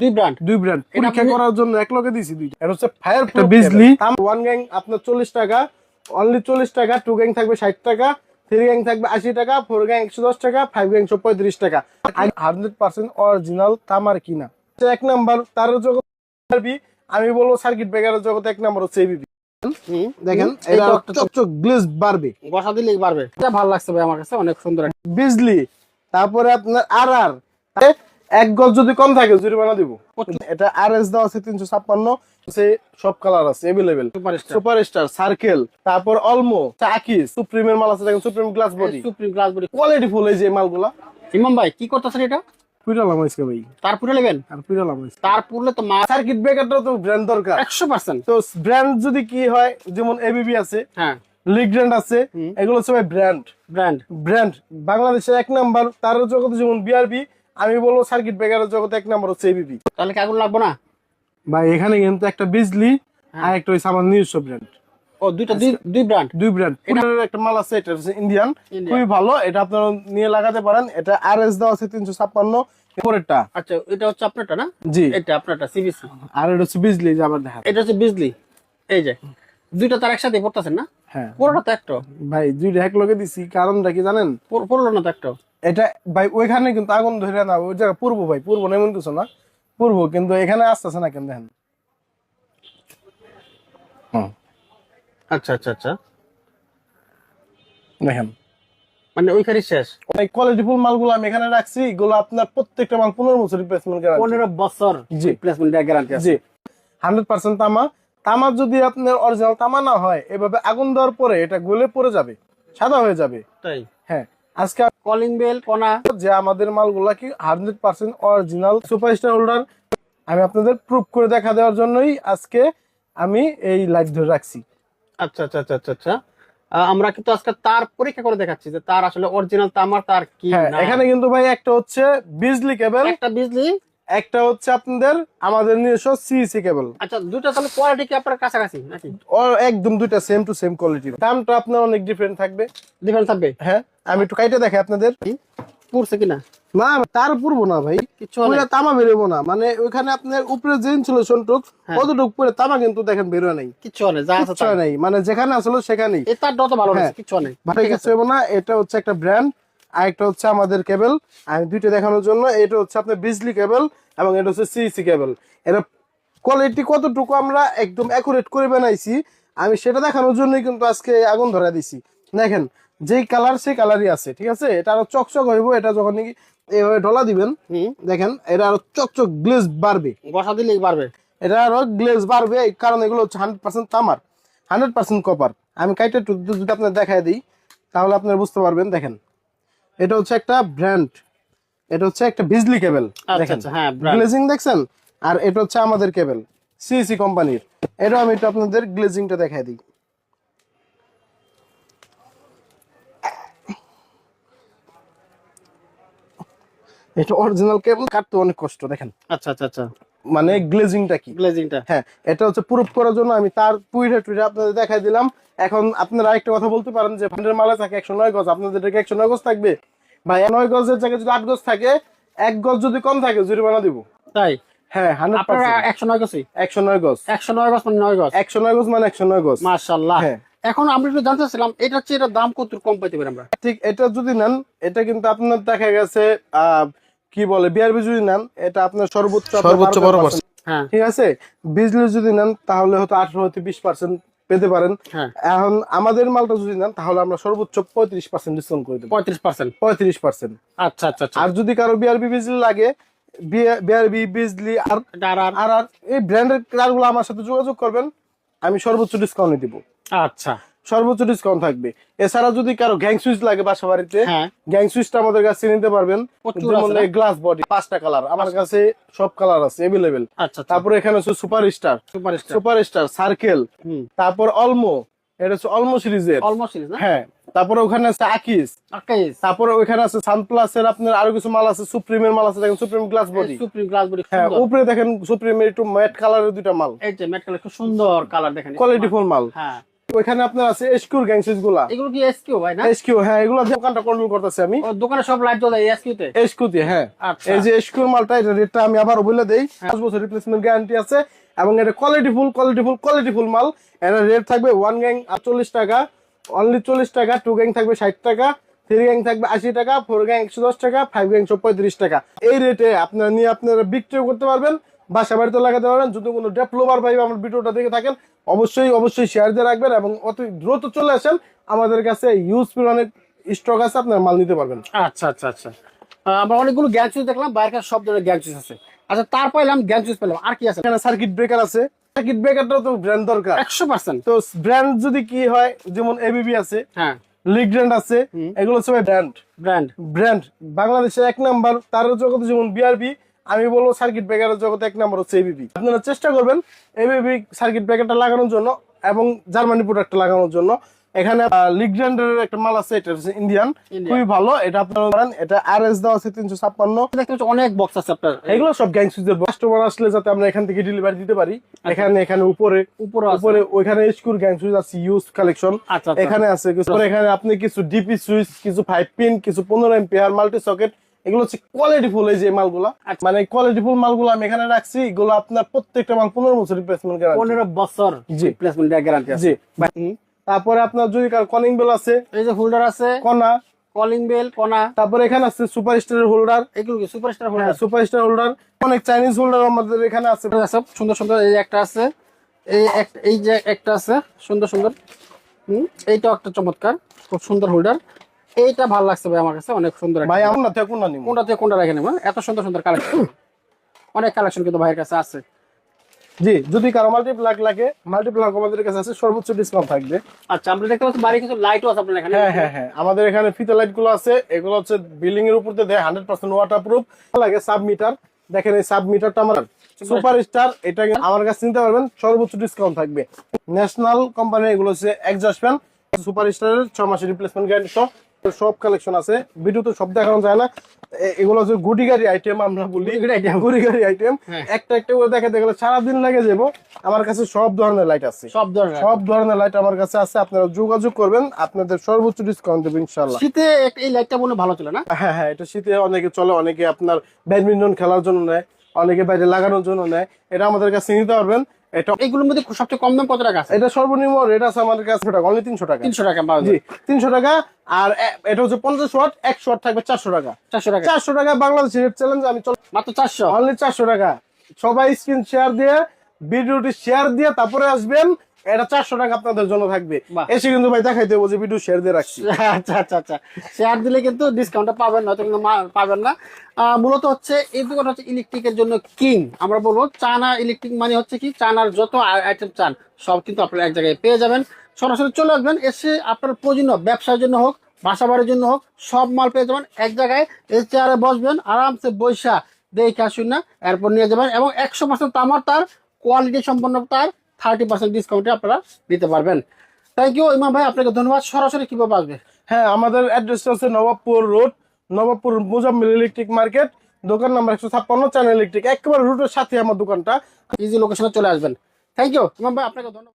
দুই ব্র্যান্ড পরীক্ষা করার জন্য এক লগে দিছি দুইটা। এটা হচ্ছে ফায়ার বিজলি ওয়ান গ্যাং আপনার 40 টাকা, অনলি 40 টাকা। টু গ্যাং থাকবে 60 টাকা, থ্রি গ্যাং থাকবে 80 টাকা, ফোর গ্যাং 110 টাকা, ফাইভ গ্যাং 135 টাকা। 100% অরিজিনাল তামার কিনা। এক নাম্বার তার জগৎ আমি বলবো সার্কিট ব্রেকারের জগতে এক নাম্বার হচ্ছে এবিবি। দেখেন এটা চকচক গ্লেজ বাড়বে, বসা দিলেই পারবে। এটা ভালো লাগছে ভাই আমার কাছে, অনেক সুন্দর বিজলি। তারপরে আপনার আর এক গজ যদি কম থাকে জরিমানা দিব। এটা আরএস দেওয়া আছে 356, সব কালার আছে अवेलेबल। সুপারস্টার, সার্কেল, তারপর অলমো, চাকিস, সুপ্রিমের মাল আছে। দেখেন supreme glass body, supreme glass body quality full এই যে মালগুলা। ইমাম ভাই কি করতেছেন এটা? পুরালাম আজকে ভাই, তারপরে নেবেন আর পুরালাম আজকে। তারপরে তো মা সার্কিট ব্রেকারটা তো ব্র্যান্ড দরকার 100%। তো ব্র্যান্ড যদি কি হয়, যেমন এবিবি আছে, হ্যাঁ লিগ্র্যান্ড আছে, এগুলো সবাই ব্র্যান্ড। ব্র্যান্ড বাংলাদেশের এক নাম্বার তার জগতে যেমন বিআরবি, আমি বলবো সার্কিট ব্রেকারের জগতে এক নাম্বার হচ্ছে এবিবি। তাহলে কি আগুন লাগবে না ভাই? এখানে কিন্তু একটা বিজলি আর একটা হইছে আমার নিজস্ব ব্র্যান্ড। ও দুই ব্র্যান্ড। এটার একটা মাল আছে, এটা হচ্ছে ইন্ডিয়ান, খুবই ভালো। এটা আপনারা নিয়ে লাগাতে পারেন। এটা আরএস দেওয়া আছে 356 পরেরটা। আচ্ছা এটা হচ্ছে আপনারটা না? জি এটা আপনারটা সিবিসি। আর এটা হচ্ছে বিজলি, যে আবার দেখা, এটা হচ্ছে বিজলি। এই যে দুইটা তার একসাথে পড়তেছেন না? হ্যাঁ পুরোটা তো একটা ভাই, দুইটা এক লগে দিছি। কারণটা কি জানেন? পুরোটা না তো একটা। এটা ভাই ওইখানে কিন্তু আগুন ধরে না, ওই জায়গা পূর্ব ভাই, পূর্ব না এমন কিছু না, পূর্ব কিন্তু এখানে আসতেছে না কেন দেখেন। আচ্ছা আচ্ছা আচ্ছা, দেখেন মানে ওইখানে শেষ। অনেক কোয়ালিটিফুল মালগুলো আমি এখানে রাখছি। এগুলো আপনার প্রত্যেকটা মাল 15 বছর রিপ্লেসমেন্ট গ্যারান্টি। 15 বছর জি রিপ্লেসমেন্ট গ্যারান্টি আছে। জি 100% তামা। তামা যদি আপনার অরিজিনাল তামা না হয়, এভাবে আগুন দেওয়ার পরে এটা গলে পড়ে যাবে, সাদা হয়ে যাবে। তাই? হ্যাঁ, আজকে কলিং বেল কোনা যে আমাদের মালগুলা কি 100% অরিজিনাল সুপারস্টার হোল্ডার, আমি আপনাদের প্রুফ করে দেখা দেওয়ার জন্যই আজকে আমি এই লাইট ধরে রাখছি। আচ্ছা আচ্ছা আচ্ছা আচ্ছা আচ্ছা। আমরা কিন্তু আজকে তার পরীক্ষা করে দেখাচ্ছি যে তার আসলে অরিজিনাল তামার তার কি না। এখানে কিন্তু ভাই একটা হচ্ছে বিজলি কেবল, একটা বিজলি, একটা হচ্ছে আপনাদের আমাদের নিজস্ব সিইসি কেবল। আচ্ছা দুটো তাহলে কোয়ালিটি কি আপনার কাছাকাছি নাকি? একদম দুইটা সেম টু সেম কোয়ালিটি। দামটা আপনার অনেক ডিফারেন্ট থাকবে। ডিফারেন্স থাকবে? হ্যাঁ, আমি একটু কাইটে দেখাই আপনাদের। পড়ছে কিনা? না তার পূর্ব না ভাই, কিছু তামা বেরোবো না। মানে ওইখানে আপনার উপরে যে ইনসুলেশন টুক কতটুক পরে তামা কিন্তু দেখেন বেরোয় নাই, কিছু নেই, যা আছে তাই নাই। মানে যেখানে আসলে সেখানেই তার যত ভালো আছে, কিছু নেই ভাই, কিছু হবে না। এটা হচ্ছে একটা ব্র্যান্ড, আর একটা হচ্ছে আমাদের কেবল। আমি দুইটা দেখানোর জন্য, এটা হচ্ছে আপনার বিজলি কেবল এবং এটা হচ্ছে সিইসি কেবল। এটা কোয়ালিটি কতটুকু আমরা একদম অ্যাকুরেট করে বানাইছি, আমি সেটা দেখানোর জন্যই কিন্তু আজকে আগুন ধরা দিছি। দেখেন যেই কালার সেই কালারই আছে, ঠিক আছে? এটা আরো চকচক হইব। এটা যখন এইভাবে ঢলা দিবেন, দেখেন এটা আরো চকচক গ্লেজ বাড়বে, বসা দিলেই পারবে। এটা আরো গ্লেজ বাড়বে, কারণ এগুলো হচ্ছে 100% তামার, 100% কপার। আমি কাইটা যদি আপনার দেখায় দিই তাহলে আপনারা বুঝতে পারবেন। দেখেন এটা হচ্ছে একটা ব্র্যান্ড, এটা হচ্ছে একটা বিজলি কেবল। দেখেন গ্লেজিং দেখছেন, আর এটা হচ্ছে আমাদের কেবল সিইসি কোম্পানির। এটা আমি একটু আপনাদের গ্লেজিংটা দেখায় দিই। এটা অরিজিনাল কেবল, কাটতে অনেক কষ্ট। দেখেন আচ্ছা আচ্ছা আচ্ছা, মানে গ্লেজিংটা কি, গ্লেজিংটা। হ্যাঁ, এটা হচ্ছে প্রুফ করার জন্য আমি তার পুইটা টুইটা আপনাদের দেখাই দিলাম। এখন আপনারা আরেকটা কথা বলতে পারেন যে ফান্ডের মালা থাকে 109 গজ, আপনাদের এটা 109 গজ থাকবে? ভাই 9 গজের জায়গায় যদি 8 গজ থাকে, এক গজ যদি কম থাকে জরিমানা দিব। তাই? হ্যাঁ 100%। 109 গজ, 109 গজ, 109 গজ মানে 9 গজ, 109 গজ মানে 109 গজ। মাশাআল্লাহ। হ্যাঁ, এখন আমরা একটু জানতে চাচ্ছিলাম এটা হচ্ছে, এটার দাম কত কম পাইতে পারি আমরা? ঠিক, এটা যদি নেন, এটা কিন্তু আপনার দেখা গেছে কি বলে বিআরবি যদি নেন, এটা আপনার সর্বোচ্চ 12%। হ্যাঁ ঠিক আছে। বিজলি যদি নেন তাহলে হয়তো 18 হতে 20% পেতে পারেন। এখন আমাদের মালটা যদি নেন তাহলে আমরা সর্বোচ্চ 35% ডিসকাউন্ট করে দেব। 35%। আচ্ছা আচ্ছা আচ্ছা। আর যদি কারো বিআরবি বিজলি লাগে, বিআরবি বিজলি আর এই ব্র্যান্ডের কারগুলো আমার সাথে যোগাযোগ করবেন, আমি সর্বোচ্চ ডিসকাউন্ট দিব। আচ্ছা, সর্বোচ্চ ডিসকাউন্ট থাকবে। এছাড়া যদি কারো গ্যাং সুইচ লাগে বাসা বাড়িতে, গ্যাং সুইচটা আমাদের কাছে নিতে পারবেন। গ্লাস বডি 5টা কালার আমার কাছে, সব কালার আছে अवेलेबल। তারপরে এখানে আছে সুপারস্টার, সার্কেল, তারপর অলমো, এটা হচ্ছে অলমো সিরিজের। হ্যাঁ, তারপরে ওখানে আছে আকিস, তারপরে ওখানে আছে সানপ্লাসের আপনার আরো কিছু মাল আছে, সুপ্রিমের মাল আছে। দেখেন সুপ্রিম গ্লাস বডি, হ্যাঁ, উপরে দেখেন সুপ্রিমের একটু ম্যাট কালারের দুইটা মাল। এই যে ম্যাট কালার, খুব সুন্দর কালার, দেখেন কোয়ালিটিফুল মাল। হ্যাঁ, ওইখানে আপনার আছে এসকিউর গ্যাং সুইচ গুলা। এগুলো কি এসকিউ ভাই না? এসকিউ, হ্যাঁ, এগুলো দোকানটা কন্ট্রোল করতেছি আমি। দোকানে সব লাইট জ্বলে এসকিউ তে? এসকিউ তে, হ্যাঁ। এই যে এসকিউর মালটা, এটা রেটটা আমি আবার বলে দেই। 5 বছর রিপ্লেসমেন্ট গ্যারান্টি আছে এবং এটা কোয়ালিটিফুল মাল। এর রেট থাকবে 1 গ্যাং 48 টাকা, অনলি 40 টাকা। 2 গ্যাং থাকবে 60 টাকা, 3 গ্যাং থাকবে 80 টাকা, 4 গ্যাং 110 টাকা, 5 গ্যাং 135 টাকা। এই রেটে আপনারা নিয়ে আপনারা বিক্রি করতে পারবেন, বাসা বাড়িতে লাগাতে পারবেন। যদি কোনো ডেভেলপার ভাই আমার ভিডিওটা দেখে থাকেন, অবশ্যই শেয়ার দিয়ে রাখবেন এবং অতি দ্রুত চলে আসেন আমাদের কাছে। ইউজফুল অনেক স্টক আছে, আপনার মাল নিতে পারবেন। আচ্ছা। আমরা অনেকগুলো গ্যাং সুইচ দেখলাম, বাইরের সব ধরনের গ্যাং সুইচ আছে। আচ্ছা, তারপর এলাম গ্যাং সুইচ পেলাম, আর কি আছে? এখানে সার্কিট ব্রেকার আছে। সার্কিট ব্রেকারটাও তো ব্র্যান্ড দরকার 100%। তো ব্র্যান্ড যদি কি হয়, যেমন এবিবি আছে, হ্যাঁ, লিগ্র্যান্ড আছে, এগুলো সবাই ব্র্যান্ড বাংলাদেশে 1 নাম্বার। তার জগতে যেমন বিআরবি, আমি বলবো সার্কিট ব্রেকারের জগতে 1 নাম্বার হচ্ছে এবিবি। আপনারা চেষ্টা করবেন এবিবি সার্কিট ব্রেকারটা লাগানোর জন্য এবং জার্মানি প্রোডাক্টটা লাগানোর জন্য। এখানে লিগ্র্যান্ডের একটা মাল আছে, এটা হচ্ছে ইন্ডিয়ান, খুবই ভালো। এটা আপনারা পারেন, এটা আরএস দেওয়া আছে 356। দেখতে পাচ্ছি অনেক বক্স আছে আপনার। এগুলো সব গ্যাং সুইচের কাস্টমার আসলে যাতে আমরা এখান থেকে ডেলিভারি দিতে পারি। এখানে উপরে ওইখানে স্ক্রু গ্যাং সুইচ আছে, ইউজ কালেকশন এখানে আছে কিছু। এখানে আপনি কিছু ডিপি সুইচ, কিছু 5 পিন, কিছু 15 এম্পিয়ার মাল্টি সকেট, এগুলো হচ্ছে কোয়ালিটিফুল। এই যে মালগুলা, মানে কোয়ালিটিফুল মালগুলো আমি এখানে রাখছি। এগুলো আপনার প্রত্যেকটা মাল 15 বছর রিপ্লেসমেন্ট গ্যারান্টি। 15 বছর রিপ্লেসমেন্ট গ্যারান্টি আছে। জি। তারপরে আপনার যদি কলিং বেল আছে, এই যে হোল্ডার আছে, কনা কলিং বেল, কনা। তারপরে এখানে আছে সুপারস্টারের হোল্ডার। এগুলো কি সুপারস্টার হোল্ডার? সুপারস্টার হোল্ডার, অনেক চাইনিজ হোল্ডার আমাদের এখানে আছে, সব সুন্দর। এই একটা আছে, এই যে একটা আছে সুন্দর। এইটাও একটা চমৎকার, খুব সুন্দর হোল্ডার। এইটা ভালো লাগছে ভাই আমার কাছে, অনেক সুন্দর। ভাই আমরা থেকে কোনটা রেখে নেব? এত সুন্দর কালেকশন, অনেক কালেকশন কিন্তু ভাইয়ের কাছে আছে। জি, যদি কারো মাল্টিপ্লাগ লাগে, মাল্টিপ্লাগ আমাদের কাছে আছে, সর্বোচ্চ ডিসকাউন্ট থাকবে। আচ্ছা, আমরা দেখতে পাচ্ছি বাড়ি কিছু লাইটও আছে আপনাদের এখানে। হ্যাঁ, আমাদের এখানে ফিতা লাইট গুলো আছে। এগুলো হচ্ছে বিল্ডিং এর উপর দিয়ে দেয়, 100% ওয়াটারপ্রুফ। লাগে সাব মিটার, দেখেন এই সাব মিটারটা আমার সুপারস্টার। এটা আমার কাছে নিতে পারবেন, সর্বোচ্চ ডিসকাউন্ট থাকবে। ন্যাশনাল কোম্পানি, এগুলো হচ্ছে এক্সজস্ট ফ্যান সুপারস্টারের 6 মাসের রিপ্লেসমেন্ট গ্যারান্টি সব কালেকশন আছে। ভিডিওতে সব দেখানো যায় না। এগুলো হচ্ছে গুটি গাড়ি আইটেম, আমরা বলি গুটি গাড়ি আইটেম। একটা করে দেখাতে গেলে সারাদিন লাগে যাবো। আমার কাছে সব ধরনের লাইট আছে, সব ধরনের লাইট আমার কাছে আছে। আপনারা যোগাযোগ করবেন, আপনাদের সর্বোচ্চ ডিসকাউন্ট দেবে ইনশাআল্লাহ। শীতে এই লাইটটা মনে ভালো চলে না? হ্যাঁ, এটা শীতে অনেকে চলে, অনেকে আপনার ব্যাডমিন্টন খেলার জন্য নেয়, অনেকে বাইরে লাগানোর জন্য নেয়। এটা আমাদের কাছে নিতে পারবেন। এটা এগুলোর মধ্যে সবচেয়ে কম দাম কত টাকা আছে? এটা সর্বনিম্ন রেট আছে আমাদের কাছে অনলি 300 টাকা। 300 টাকা? জি, 300 টাকা। আর এটা হচ্ছে 50 ওয়াট, 100 ওয়াট থাকবে 400 টাকা। 400 টাকা বাংলাদেশের রেট চ্যালেঞ্জ। আমি মাত্র 400, অনলি 400 টাকা। সবাই স্ক্রিন শেয়ার দিয়ে, ভিডিওটি শেয়ার দিয়ে তারপরে আসবেন। এটা 400 টাকা আপনাদের জন্য থাকবে। এসে কিন্তু ভাই দেখাইতে হবে যে ভিডিও শেয়ার দিয়ে রাখছি। আচ্ছা, শেয়ার দিলে কিন্তু ডিসকাউন্টটা পাবেন, নয়তো কিন্তু পাবেন না। মূলত হচ্ছে এই দোকানটা হচ্ছে ইলেকট্রিকের জন্য কিং। আমরা বলবো চায়না ইলেকট্রিক মানে হচ্ছে কি, চায়নার যত আইটেম চান সব কিন্তু আপনারা এক জায়গায় পেয়ে যাবেন। সরাসরি চলে আসবেন, এসে আপনার প্রয়োজনীয় ব্যবসার জন্য হোক, বাসা বাড়ির জন্য হোক, সব মাল পেয়ে যাবেন এক জায়গায়। এই চেয়ারে বসবেন, আরামসে বৈশা দেখে আসুন না, এরপর নিয়ে যাবেন। এবং 100% তামার তার, কোয়ালিটি সম্পন্ন তার, 30% ডিসকাউন্টে আপনারা দিতে পারবেন। থ্যাংক ইউ ইমাম ভাই, আপনাকে ধন্যবাদ। সরাসরি কিভাবে আসবে? হ্যাঁ, আমাদের অ্যাড্রেসটা হচ্ছে Nawabpur road, Nawabpur Mozammel electric market, দোকান নাম্বার 156, চায়না ইলেকট্রিক। একেবারে রুটের সাথে আমার দোকানটা। ইজি লোকেশনে চলে আসবেন। থ্যাংক ইউ ইমাম ভাই, আপনাকে ধন্যবাদ।